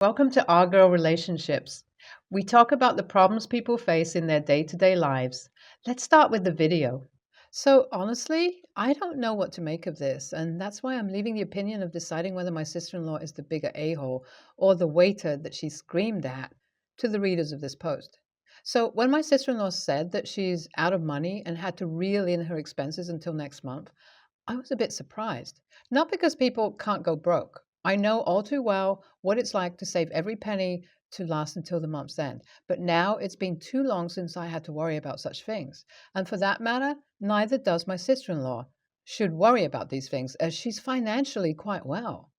Welcome to Our Girl Relationships. We talk about the problems people face in their day-to-day lives. Let's start with the video. So honestly, I don't know what to make of this, and that's why I'm leaving the opinion of deciding whether my sister-in-law is the bigger a-hole or the waiter that she screamed at to the readers of this post. So when my sister-in-law said that she's out of money and had to reel in her expenses until next month, I was a bit surprised. Not because people can't go broke. I know all too well what it's like to save every penny to last until the month's end. But now it's been too long since I had to worry about such things. And for that matter, neither does my sister in law should worry about these things as she's financially quite well.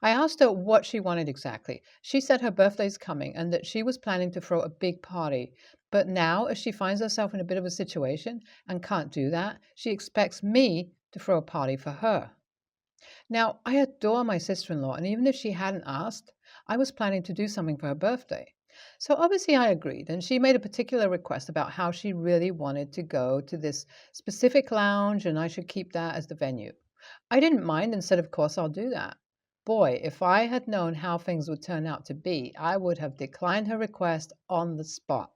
I asked her what she wanted exactly. She said her birthday's coming and that she was planning to throw a big party. But now, as she finds herself in a bit of a situation and can't do that, she expects me to throw a party for her. Now, I adore my sister in law, and even if she hadn't asked, I was planning to do something for her birthday. So obviously, I agreed, and she made a particular request about how she really wanted to go to this specific lounge, and I should keep that as the venue. I didn't mind and said, of course, I'll do that. Boy, if I had known how things would turn out to be, I would have declined her request on the spot.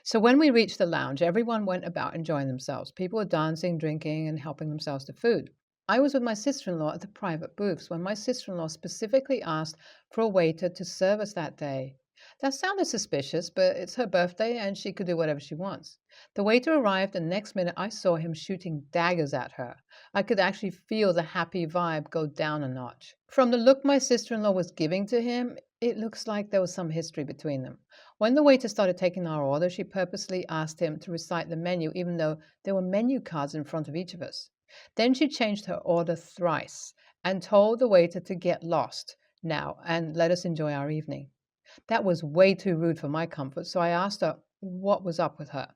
So when we reached the lounge, everyone went about enjoying themselves. People were dancing, drinking, and helping themselves to food. I was with my sister in law at the private booths when my sister in law specifically asked for a waiter to serve us that day. That sounded suspicious, but it's her birthday and she could do whatever she wants. The waiter arrived, and next minute I saw him shooting daggers at her. I could actually feel the happy vibe go down a notch. From the look my sister in law was giving to him, it looks like there was some history between them. When the waiter started taking our order, she purposely asked him to recite the menu, even though there were menu cards in front of each of us. Then she changed her order thrice and told the waiter to get lost now and let us enjoy our evening. That was way too rude for my comfort, so I asked her what was up with her.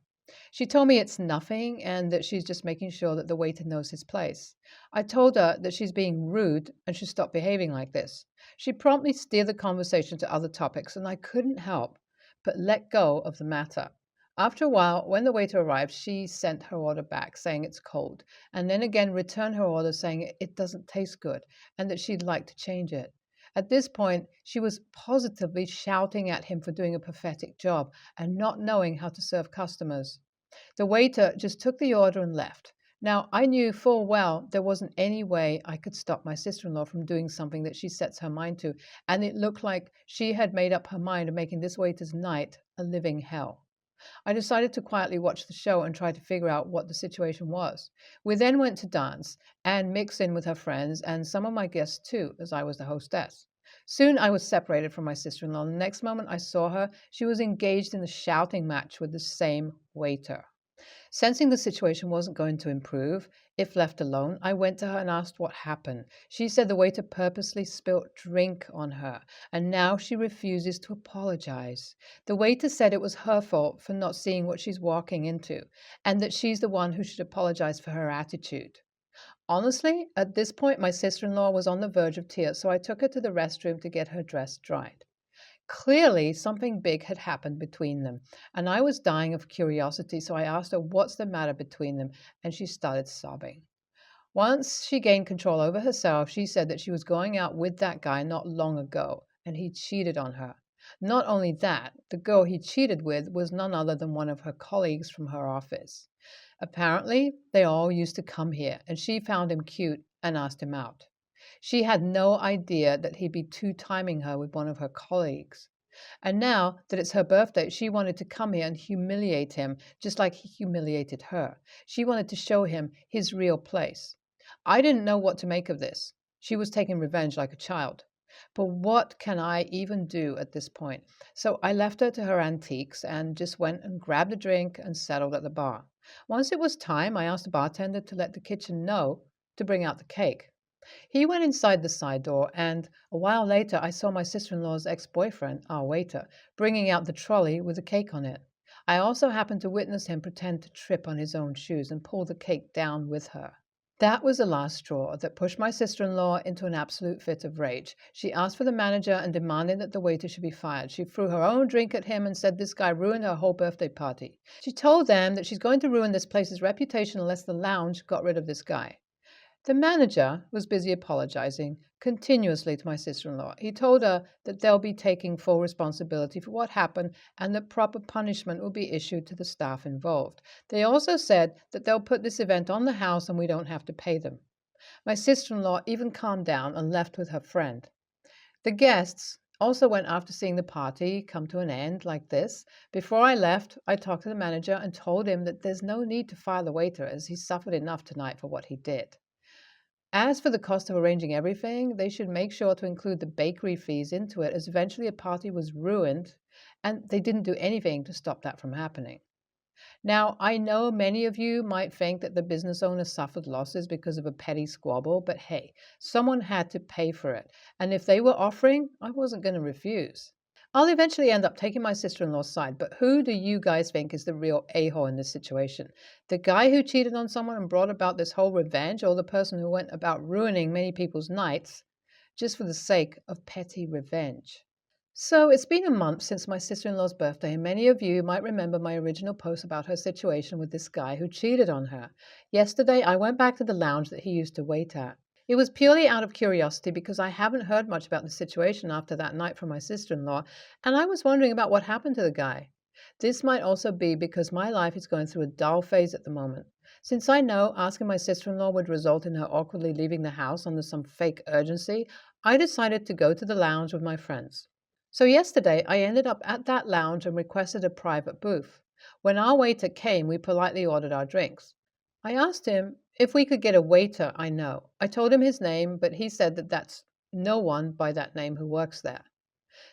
She told me it's nothing and that she's just making sure that the waiter knows his place. I told her that she's being rude and should stop behaving like this. She promptly steered the conversation to other topics, and I couldn't help but let go of the matter. After a while, when the waiter arrived, she sent her order back, saying it's cold, and then again returned her order, saying it doesn't taste good and that she'd like to change it. At this point, she was positively shouting at him for doing a pathetic job and not knowing how to serve customers. The waiter just took the order and left. Now, I knew full well there wasn't any way I could stop my sister in law from doing something that she sets her mind to, and it looked like she had made up her mind of making this waiter's night a living hell. I decided to quietly watch the show and try to figure out what the situation was. We then went to dance and mix in with her friends and some of my guests too, as I was the hostess. Soon I was separated from my sister in law. The next moment I saw her, she was engaged in a shouting match with the same waiter. Sensing the situation wasn't going to improve, if left alone, I went to her and asked what happened. She said the waiter purposely spilt drink on her, and now she refuses to apologize. The waiter said it was her fault for not seeing what she's walking into, and that she's the one who should apologize for her attitude. Honestly, at this point, my sister in law was on the verge of tears, so I took her to the restroom to get her dress dried. Clearly, something big had happened between them, and I was dying of curiosity, so I asked her what's the matter between them, and she started sobbing. Once she gained control over herself, she said that she was going out with that guy not long ago, and he cheated on her. Not only that, the girl he cheated with was none other than one of her colleagues from her office. Apparently, they all used to come here, and she found him cute and asked him out. She had no idea that he'd be two-timing her with one of her colleagues. And now that it's her birthday, she wanted to come here and humiliate him, just like he humiliated her. She wanted to show him his real place. I didn't know what to make of this. She was taking revenge like a child. But what can I even do at this point? So I left her to her antiques and just went and grabbed a drink and settled at the bar. Once it was time, I asked the bartender to let the kitchen know to bring out the cake. He went inside the side door, and a while later I saw my sister-in-law's ex-boyfriend, our waiter, bringing out the trolley with the cake on it. I also happened to witness him pretend to trip on his own shoes and pull the cake down with her. That was the last straw that pushed my sister-in-law into an absolute fit of rage. She asked for the manager and demanded that the waiter should be fired. She threw her own drink at him and said this guy ruined her whole birthday party. She told them that she's going to ruin this place's reputation unless the lounge got rid of this guy. The manager was busy apologizing continuously to my sister in law. He told her that they'll be taking full responsibility for what happened and that proper punishment will be issued to the staff involved. They also said that they'll put this event on the house and we don't have to pay them. My sister in law even calmed down and left with her friend. The guests also went after seeing the party come to an end like this. Before I left, I talked to the manager and told him that there's no need to fire the waiter as he suffered enough tonight for what he did. As for the cost of arranging everything, they should make sure to include the bakery fees into it, as eventually a party was ruined and they didn't do anything to stop that from happening. Now, I know many of you might think that the business owner suffered losses because of a petty squabble, but hey, someone had to pay for it. And if they were offering, I wasn't going to refuse. I'll eventually end up taking my sister-in-law's side, but who do you guys think is the real a-hole in this situation? The guy who cheated on someone and brought about this whole revenge, or the person who went about ruining many people's nights just for the sake of petty revenge? So it's been a month since my sister-in-law's birthday, and many of you might remember my original post about her situation with this guy who cheated on her. Yesterday, I went back to the lounge that he used to wait at. It was purely out of curiosity because I haven't heard much about the situation after that night from my sister-in-law, and I was wondering about what happened to the guy. This might also be because my life is going through a dull phase at the moment. Since I know asking my sister-in-law would result in her awkwardly leaving the house under some fake urgency, I decided to go to the lounge with my friends. So yesterday, I ended up at that lounge and requested a private booth. When our waiter came, we politely ordered our drinks. I asked him if we could get a waiter I know. I told him his name, but he said that that's no one by that name who works there.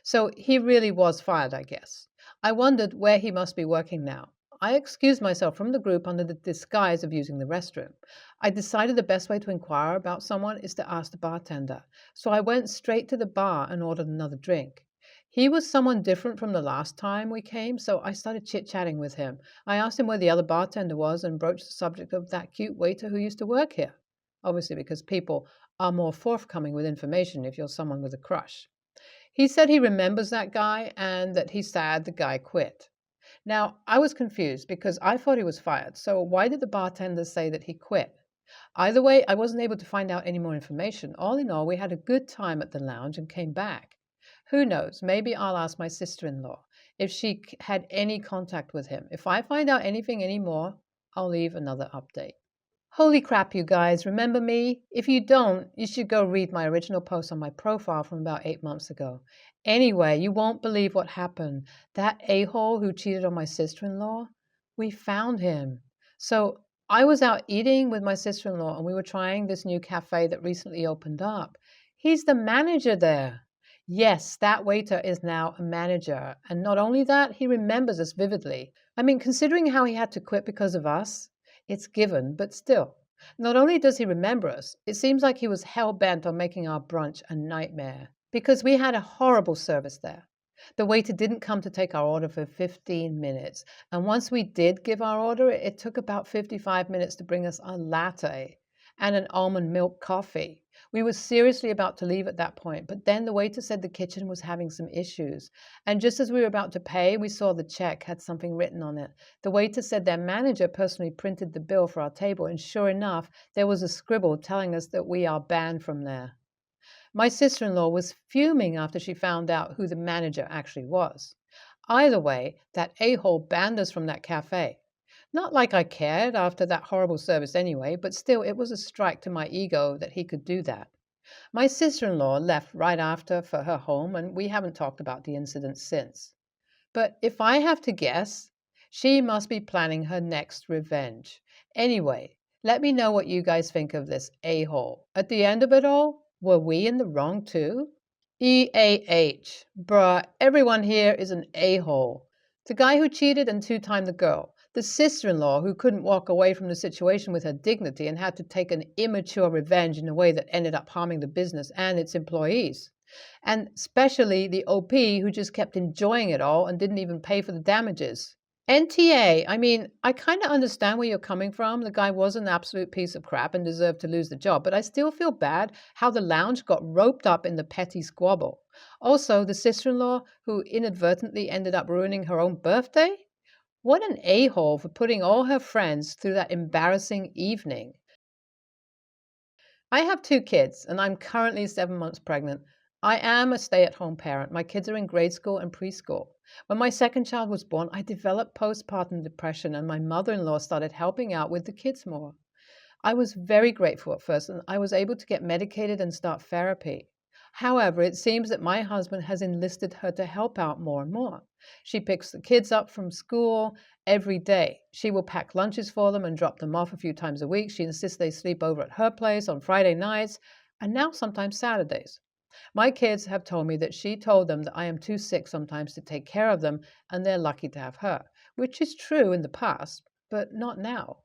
So he really was fired, I guess. I wondered where he must be working now. I excused myself from the group under the disguise of using the restroom. I decided the best way to inquire about someone is to ask the bartender. So I went straight to the bar and ordered another drink. He was someone different from the last time we came, so I started chit-chatting with him. I asked him where the other bartender was and broached the subject of that cute waiter who used to work here. Obviously, because people are more forthcoming with information if you're someone with a crush. He said he remembers that guy and that he's sad the guy quit. Now, I was confused because I thought he was fired, so why did the bartender say that he quit? Either way, I wasn't able to find out any more information. All in all, we had a good time at the lounge and came back. Who knows? Maybe I'll ask my sister-in-law if she had any contact with him. If I find out anything anymore, I'll leave another update. Holy crap, you guys, remember me? If you don't, you should go read my original post on my profile from about 8 months ago. Anyway, you won't believe what happened. That a-hole who cheated on my sister-in-law, we found him. So I was out eating with my sister-in-law and we were trying this new cafe that recently opened up. He's the manager there. Yes, that waiter is now a manager. And not only that, he remembers us vividly. I mean, considering how he had to quit because of us, it's given, but still. Not only does he remember us, it seems like he was hell-bent on making our brunch a nightmare because we had a horrible service there. The waiter didn't come to take our order for 15 minutes, and once we did give our order, it took about 55 minutes to bring us a latte and an almond milk coffee. We were seriously about to leave at that point, but then the waiter said the kitchen was having some issues. And just as we were about to pay, we saw the check had something written on it. The waiter said their manager personally printed the bill for our table, and sure enough, there was a scribble telling us that we are banned from there. My sister-in-law was fuming after she found out who the manager actually was. Either way, that a-hole banned us from that cafe. Not like I cared after that horrible service anyway, but still it was a strike to my ego that he could do that. My sister-in-law left right after for her home, and we haven't talked about the incident since. But if I have to guess, she must be planning her next revenge. Anyway, let me know what you guys think of this a-hole. At the end of it all, were we in the wrong too? EAH. Bruh, everyone here is an a-hole. The guy who cheated and two-timed the girl. The sister-in-law who couldn't walk away from the situation with her dignity and had to take an immature revenge in a way that ended up harming the business and its employees. And especially the OP who just kept enjoying it all and didn't even pay for the damages. NTA, I mean, I kind of understand where you're coming from. The guy was an absolute piece of crap and deserved to lose the job, but I still feel bad how the lounge got roped up in the petty squabble. Also, the sister-in-law who inadvertently ended up ruining her own birthday? What an a-hole for putting all her friends through that embarrassing evening. I have two kids, and I'm currently 7 months pregnant. I am a stay at home parent. My kids are in grade school and preschool. When my second child was born, I developed postpartum depression, and my mother in law started helping out with the kids more. I was very grateful at first, and I was able to get medicated and start therapy. However, it seems that my husband has enlisted her to help out more and more. She picks the kids up from school every day. She will pack lunches for them and drop them off a few times a week. She insists they sleep over at her place on Friday nights and now sometimes Saturdays. My kids have told me that she told them that I am too sick sometimes to take care of them, and they're lucky to have her, which is true in the past, but not now.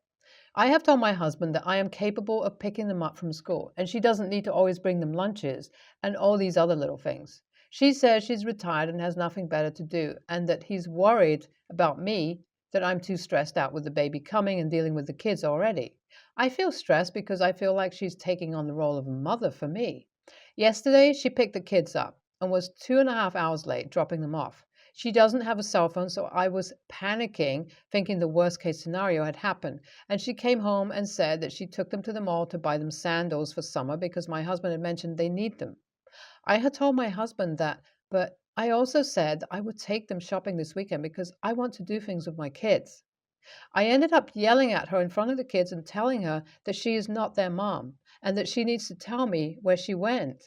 I have told my husband that I am capable of picking them up from school, and she doesn't need to always bring them lunches and all these other little things. She says she's retired and has nothing better to do, and that he's worried about me, that I'm too stressed out with the baby coming and dealing with the kids already. I feel stressed because I feel like she's taking on the role of a mother for me. Yesterday, she picked the kids up and was 2.5 hours late dropping them off. She doesn't have a cell phone, so I was panicking, thinking the worst case scenario had happened. And she came home and said that she took them to the mall to buy them sandals for summer because my husband had mentioned they need them. I had told my husband that, but I also said I would take them shopping this weekend because I want to do things with my kids. I ended up yelling at her in front of the kids and telling her that she is not their mom and that she needs to tell me where she went.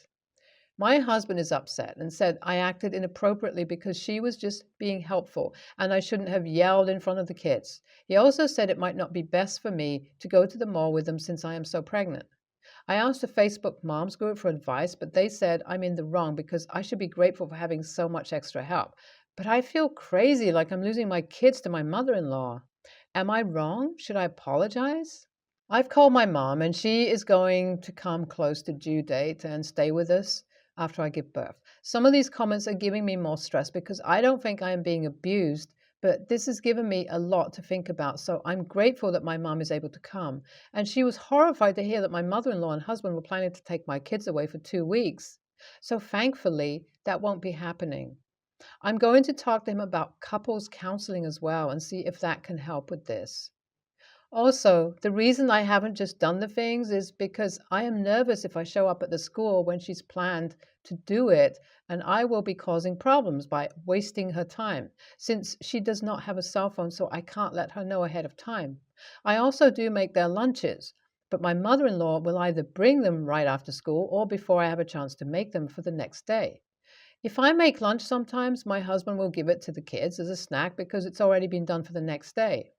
My husband is upset and said I acted inappropriately because she was just being helpful and I shouldn't have yelled in front of the kids. He also said it might not be best for me to go to the mall with them since I am so pregnant. I asked the Facebook Moms group for advice, but they said I'm in the wrong because I should be grateful for having so much extra help. But I feel crazy, like I'm losing my kids to my mother in law. Am I wrong? Should I apologize? I've called my mom, and she is going to come close to due date and stay with us after I give birth. Some of these comments are giving me more stress because I don't think I am being abused, but this has given me a lot to think about. So I'm grateful that my mom is able to come. And she was horrified to hear that my mother in law and husband were planning to take my kids away for 2 weeks. So thankfully, that won't be happening. I'm going to talk to him about couples counseling as well and see if that can help with this. Also, the reason I haven't just done the things is because I am nervous if I show up at the school when she's planned to do it, and I will be causing problems by wasting her time, since she does not have a cell phone, so I can't let her know ahead of time. I also do make their lunches, but my mother in law will either bring them right after school or before I have a chance to make them for the next day. If I make lunch sometimes, my husband will give it to the kids as a snack because it's already been done for the next day.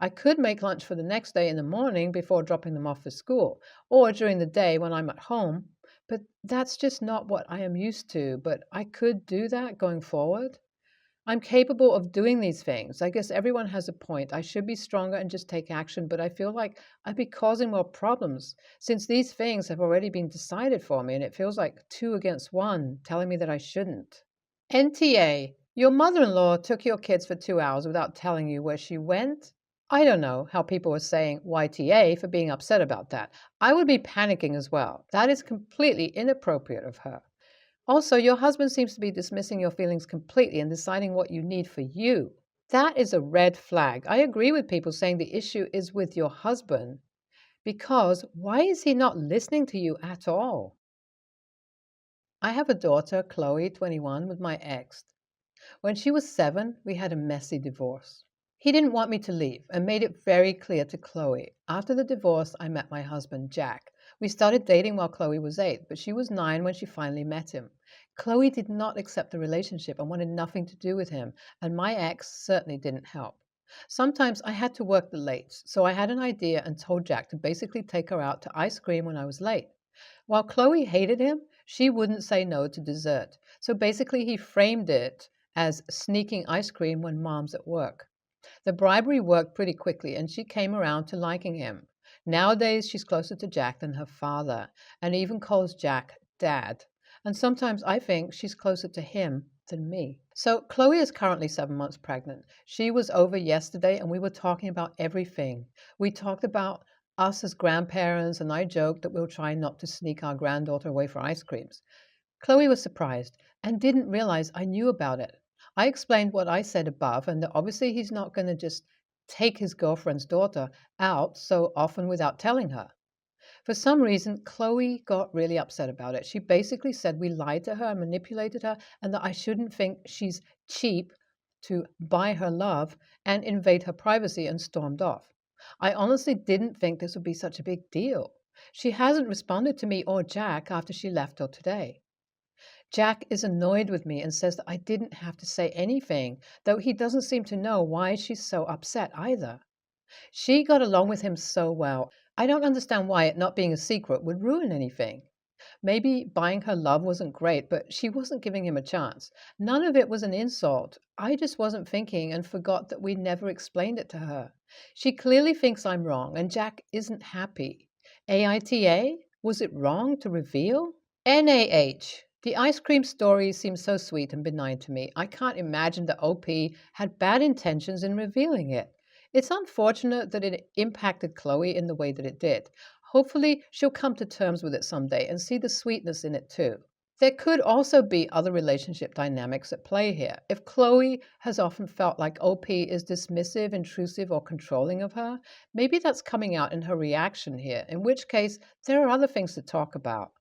I could make lunch for the next day in the morning before dropping them off for school, or during the day when I'm at home, but that's just not what I am used to. But I could do that going forward. I'm capable of doing these things. I guess everyone has a point. I should be stronger and just take action, but I feel like I'd be causing more problems since these things have already been decided for me, and it feels like two against one telling me that I shouldn't. NTA, your mother in law took your kids for 2 hours without telling you where she went? I don't know how people are saying YTA for being upset about that. I would be panicking as well. That is completely inappropriate of her. Also, your husband seems to be dismissing your feelings completely and deciding what you need for you. That is a red flag. I agree with people saying the issue is with your husband because why is he not listening to you at all? I have a daughter, Chloe, 21, with my ex. When she was 7, we had a messy divorce. He didn't want me to leave and made it very clear to Chloe. After the divorce, I met my husband, Jack. We started dating while Chloe was 8, but she was 9 when she finally met him. Chloe did not accept the relationship and wanted nothing to do with him, and my ex certainly didn't help. Sometimes I had to work the late, so I had an idea and told Jack to basically take her out to ice cream when I was late. While Chloe hated him, she wouldn't say no to dessert. So basically, he framed it as sneaking ice cream when mom's at work. The bribery worked pretty quickly, and she came around to liking him. Nowadays, she's closer to Jack than her father, and even calls Jack Dad. And sometimes I think she's closer to him than me. So Chloe is currently 7 months pregnant. She was over yesterday, and we were talking about everything. We talked about us as grandparents, and I joked that we'll try not to sneak our granddaughter away for ice creams. Chloe was surprised and didn't realize I knew about it. I explained what I said above, and that obviously he's not going to just take his girlfriend's daughter out so often without telling her. For some reason, Chloe got really upset about it. She basically said we lied to her and manipulated her, and that I shouldn't think she's cheap to buy her love and invade her privacy, and stormed off. I honestly didn't think this would be such a big deal. She hasn't responded to me or Jack after she left till today. Jack is annoyed with me and says that I didn't have to say anything, though he doesn't seem to know why she's so upset either. She got along with him so well. I don't understand why it not being a secret would ruin anything. Maybe buying her love wasn't great, but she wasn't giving him a chance. None of it was an insult. I just wasn't thinking and forgot that we never explained it to her. She clearly thinks I'm wrong, and Jack isn't happy. AITA? Was it wrong to reveal? NaH. The ice cream story seems so sweet and benign to me. I can't imagine that OP had bad intentions in revealing it. It's unfortunate that it impacted Chloe in the way that it did. Hopefully, she'll come to terms with it someday and see the sweetness in it too. There could also be other relationship dynamics at play here. If Chloe has often felt like OP is dismissive, intrusive, or controlling of her, maybe that's coming out in her reaction here, in which case there are other things to talk about.